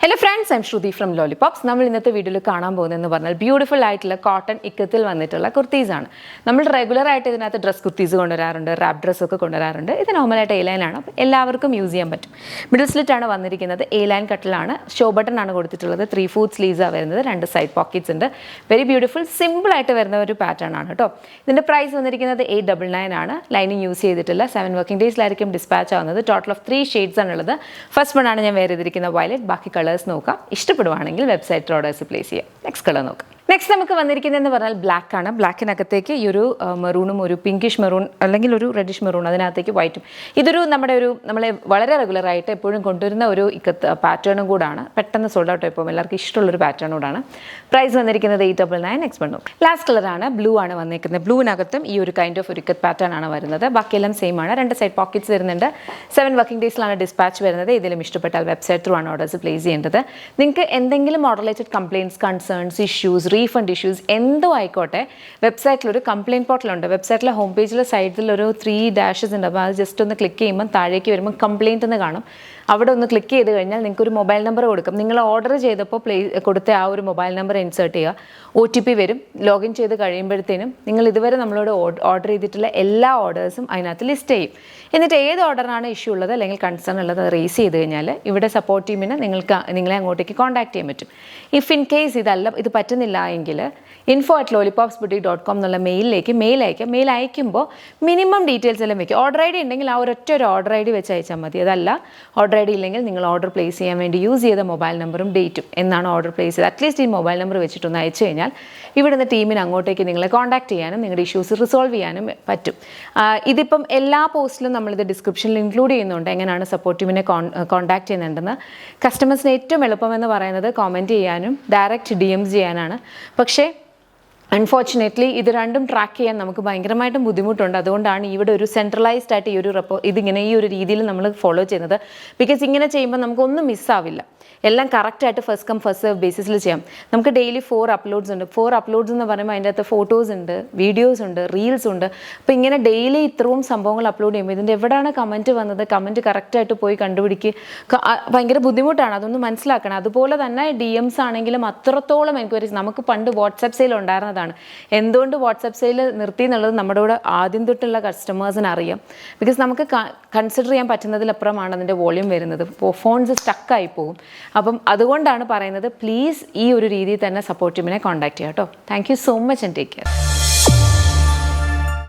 Hello friends, I'm Shruti from lollipops. നമ്മൾ ഇന്നത്തെ വീഡിയോയിൽ കാണാൻ പോകുന്നതെന്ന് പറഞ്ഞാൽ ബ്യൂട്ടിഫുൾ ആയിട്ടുള്ള കോട്ടൺ ഇക്കത്തിൽ വന്നിട്ടുള്ള കുർത്തീസാണ്. നമ്മൾ റെഗുലറായിട്ട് ഇതിനകത്ത് ഡ്രസ് കുർത്തീസ് കൊണ്ടുവരാറുണ്ട്, റാപ്പ് ഡ്രസ്സൊക്കെ കൊണ്ടുവരാറുണ്ട്. ഇത് നോർമലായിട്ട് എ ലൈനാണ്, അപ്പോൾ എല്ലാവർക്കും യൂസ് ചെയ്യാൻ പറ്റും. മിഡിൽ സ്ലിറ്റാണ് വന്നിരിക്കുന്നത്, എ ലൈൻ കട്ടിലാണ്, ഷോ ബട്ടൺ ആണ് കൊടുത്തിട്ടുള്ളത്, 3/4 സ്ലീവ്സാണ് വരുന്നത്, 2 സൈഡ് പോക്കറ്റ്സ് ഉണ്ട്. വെരി ബ്യൂട്ടിഫുൾ സിമ്പിളായിട്ട് വരുന്ന ഒരു പാറ്റേൺ ആണ് കേട്ടോ. ഇതിൻ്റെ പ്രൈസ് വന്നിരിക്കുന്നത് 899 ആണ്. ലൈനിങ് യൂസ് ചെയ്തിട്ടില്ല. 7 വർക്കിംഗ് ഡേയ്സിലായിരിക്കും ഡിസ്പാച്ച് ആവുന്നത്. ടോട്ടൽ ഓഫ് 3 ഷെയ്ഡ്സ് ആണുള്ളത്. ഫസ്റ്റ് വൺ ആണ് ഞാൻ വേറെ ചെയ്തിരിക്കുന്ന വയലറ്റ്. ബാക്കി കളേഴ്സ് നോക്കാം. ഇഷ്ടപ്പെടുവാണെങ്കിൽ വെബ്സൈറ്റിൽ ഓർഡേഴ്സ് പ്ലേസ് ചെയ്യാം. നെക്സ്റ്റ് കളർ നോക്കാം. നെക്സ്റ്റ് നമുക്ക് വന്നിരിക്കുന്നതെന്ന് പറഞ്ഞാൽ ബ്ലാക്ക് ആണ്. ബ്ലാക്കിനകത്തേക്ക് ഈ ഒരു മെറൂണും ഒരു പിങ്കിഷ് മെറൂൺ അല്ലെങ്കിൽ ഒരു റെഡിഷ് മെറൂൺ, അതിനകത്തേക്ക് വൈറ്റും. ഇതൊരു നമ്മളെ വളരെ റെഗുലറായിട്ട് എപ്പോഴും കൊണ്ടുവരുന്ന ഒരു പാറ്റേണും കൂടാണ്. പെട്ടെന്ന് സോൾഡ് ഔട്ട് ആയിപ്പോൾ എല്ലാവർക്കും ഇഷ്ടമുള്ളൊരു പാറ്റേൺ കൂടാണ്. പ്രൈസ് വന്നിരിക്കുന്നത് 899. നെക്സ്റ്റ് വന്നു ലാസ്റ്റ് കളറാണ്, ബ്ലൂ ആണ് വന്നിരിക്കുന്നത്. ബ്ലൂവിനകത്തും ഈ ഒരു കൈൻഡ് ഓഫ് ഒരു പാറ്റേൺ ആണ് വരുന്നത്. ബാക്കിയെല്ലാം സെയിം ആണ്. 2 സൈഡ് പോക്കറ്റ്സ് വരുന്നുണ്ട്. 7 വർക്കിംഗ് ഡേയ്സിലാണ് ഡിസ്പാച്ച് വരുന്നത്. ഇതിലും ഇഷ്ടപ്പെട്ടാൽ വെബ്സൈറ്റ് ത്രൂ ആണ് ഓർഡേഴ്സ് പ്ലേസ് ചെയ്യേണ്ടത്. നിങ്ങൾക്ക് എന്തെങ്കിലും order related complaints, concerns, issues, refund issues എന്തോ ആയിക്കോട്ടെ, വെബ്സൈറ്റിലൊരു കംപ്ലയിൻറ്റ് പോർട്ടലുണ്ട്. വെബ്സൈറ്റിലെ ഹോം പേജിലെ സൈഡിൽ ഒരു 3 ഡാഷസ് ഉണ്ട്. അപ്പോൾ അത് ജസ്റ്റ് ഒന്ന് ക്ലിക്ക് ചെയ്യുമ്പോൾ താഴേക്ക് വരുമ്പോൾ കംപ്ലയിൻറ്റ് എന്ന് കാണും. അവിടെ ഒന്ന് ക്ലിക്ക് ചെയ്ത് കഴിഞ്ഞാൽ നിങ്ങൾക്ക് ഒരു മൊബൈൽ നമ്പർ കൊടുക്കും. നിങ്ങൾ ഓർഡർ ചെയ്തപ്പോൾ കൊടുത്ത ആ ഒരു മൊബൈൽ നമ്പർ ഇൻസേർട്ട് ചെയ്യുക. OTP വരും. ലോഗിൻ ചെയ്ത് കഴിയുമ്പോഴത്തേനും നിങ്ങൾ ഇതുവരെ നമ്മളോട് ഓർഡർ ചെയ്തിട്ടുള്ള എല്ലാ ഓർഡേഴ്സും അതിനകത്ത് ലിസ്റ്റ് ചെയ്യും. എന്നിട്ട് ഏത് ഓർഡറിനാണ് ഇഷ്യൂ ഉള്ളത് അല്ലെങ്കിൽ കൺസേൺ ഉള്ളത് റേസ് ചെയ്ത് കഴിഞ്ഞാൽ ഇവിടെ സപ്പോർട്ട് ടീമിന് നിങ്ങളെ അങ്ങോട്ടേക്ക് കോൺടാക്ട് ചെയ്യാൻ പറ്റും. ഇഫ് ഇൻ കേസ് ഇത് പറ്റുന്നില്ല എങ്കിൽ info@lollipopsboutique.com എന്നുള്ള മെയിൽ അയക്കുക. മെയിൽ അയക്കുമ്പോൾ മിനിമം ഡീറ്റെയിൽസ് എല്ലാം വയ്ക്കുക. ഓർഡർ ID ഉണ്ടെങ്കിൽ ആ ഒരു ഓർഡർ ID വെച്ച് അയച്ചാൽ മതി. അതല്ല ഓർഡർ ID ഇല്ലെങ്കിൽ നിങ്ങൾ ഓർഡർ പ്ലേസ് ചെയ്യാൻ വേണ്ടി യൂസ് ചെയ്ത മൊബൈൽ നമ്പറും ഡേറ്റും എന്നാണ് ഓർഡർ പ്ലേസ് ചെയ്ത് അറ്റ്ലീസ്റ്റ് ഈ മൊബൈൽ നമ്പർ വെച്ചിട്ടൊന്ന് അയച്ചു കഴിഞ്ഞാൽ ഇവിടുന്ന് ടീമിന് അങ്ങോട്ടേക്ക് നിങ്ങളെ കോൺടാക്ട് ചെയ്യാനും നിങ്ങളുടെ ഇഷ്യൂസ് റിസോൾവ് ചെയ്യാനും പറ്റും. ഇതിപ്പം എല്ലാ പോസ്റ്റിലും നമ്മളിത് ഡിസ്ക്രിപ്ഷനിൽ ഇൻക്ലൂഡ് ചെയ്യുന്നുണ്ട്, എങ്ങനെയാണ് സപ്പോർട്ട് ടീമിനെ കോൺടാക്ട് ചെയ്യുന്നുണ്ടെന്ന്. കസ്റ്റമേഴ്സിന് ഏറ്റവും എളുപ്പമെന്ന് പറയുന്നത് കോമെൻറ്റ് ചെയ്യാനും ഡയറക്റ്റ് DMs ചെയ്യാനാണ്. പക്ഷേ അൺഫോർച്ചുനേറ്റ്ലി ഇത് രണ്ടും ട്രാക്ക് ചെയ്യാൻ നമുക്ക് ഭയങ്കരമായിട്ടും ബുദ്ധിമുട്ടുണ്ട്. അതുകൊണ്ടാണ് ഇവിടെ ഒരു സെൻട്രലൈസ്ഡ് ആയിട്ട് ഈ ഒരു രീതിയിൽ നമ്മൾ ഫോളോ ചെയ്യുന്നത്. ബിക്കോസ് ഇങ്ങനെ ചെയ്യുമ്പോൾ നമുക്കൊന്നും മിസ്സാവില്ല. എല്ലാം കറക്റ്റായിട്ട് ഫസ്റ്റ് കം ഫസ്റ്റ് സെർവ് ബേസിസിൽ ചെയ്യാം. നമുക്ക് ഡെയിലി 4 അപ്ലോഡ്സ് ഉണ്ട്. 4 അപ്ലോഡ്സ് എന്ന് പറയുമ്പോൾ അതിൻ്റെ അകത്ത് ഫോട്ടോസ് ഉണ്ട്, വീഡിയോസ് ഉണ്ട്, റീൽസ് ഉണ്ട്. അപ്പോൾ ഇങ്ങനെ ഡെയിലി ഇത്രയും സംഭവങ്ങൾ അപ്ലോഡ് ചെയ്യുമ്പോൾ ഇതിൻ്റെ എവിടെയാണ് കമൻറ്റ് വന്നത്, കമൻറ്റ് കറക്റ്റായിട്ട് പോയി കണ്ടുപിടിക്കുക ഭയങ്കര ബുദ്ധിമുട്ടാണ്. അതൊന്ന് മനസ്സിലാക്കണം. അതുപോലെ തന്നെ DMs ആണെങ്കിലും അത്രത്തോളം എൻക്വയറീസ് നമുക്ക് പണ്ട് വാട്സാപ്പ് സെയിൽ ഉണ്ടായിരുന്നതാണ്. എന്തുകൊണ്ട് വാട്സാപ്പ് സെയിൽ നിർത്തി എന്നുള്ളത് നമ്മുടെ കൂടെ ആദ്യം തൊട്ടുള്ള കസ്റ്റമേഴ്സിന് അറിയാം. ബിക്കോസ് നമുക്ക് കൺസിഡർ ചെയ്യാൻ പറ്റുന്നതിലപ്പുറമാണ് അതിൻ്റെ വോളിയം വരുന്നത്. ഫോൺസ് സ്റ്റക്കായി പോകും. അപ്പം അതുകൊണ്ടാണ് പറയുന്നത്, പ്ലീസ് ഈ ഒരു രീതിയിൽ തന്നെ സപ്പോർട്ട് ടീമിനെ കോൺടാക്ട് ചെയ്യാം കേട്ടോ. Thank you so much and take care.